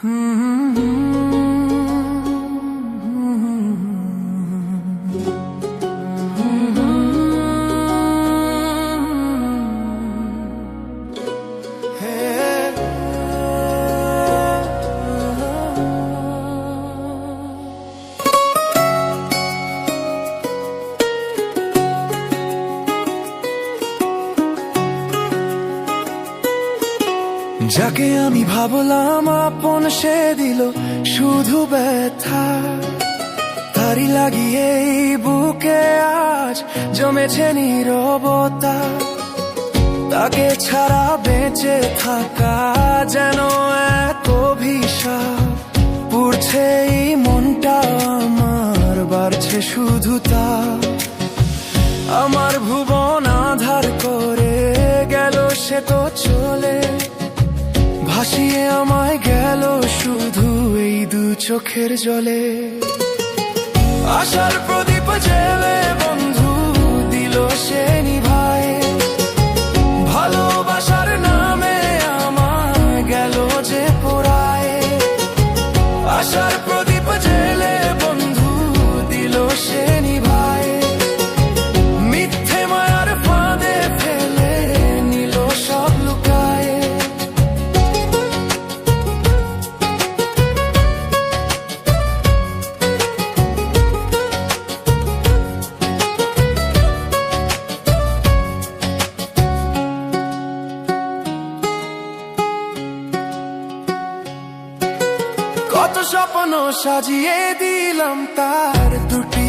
যাকে আমি ভাবলাম আপন সে দিল শুধু ব্যথা, তারি লাগিয়ে এই বুকে আজ জমেছে নীরবতা। তাকে ছাড়া বেঁচে থাকা যেন এক অভিশাপ, পুড়ছে এই মনটা আমার, বাড়ছে শুধু তা। আমার ভুবন আধার করে গেল সে তো চলে, ভাসিয়ে আমায় গেল শুধু এই দু চোখের জলে। আশার প্রদীপ জেলে বন্ধু দিল সে নিভায়, ভালোবাসার নামে আমায় গেল যে পোড়ায়। আশার প্রদীপ জেলে বন্ধু দিল সে নিভায়, মিথ্যে মায়ার ফাঁদে ফেলে নিল সব লুকায়। কত স্বপ্ন সাজিয়ে দিলাম তার দুটি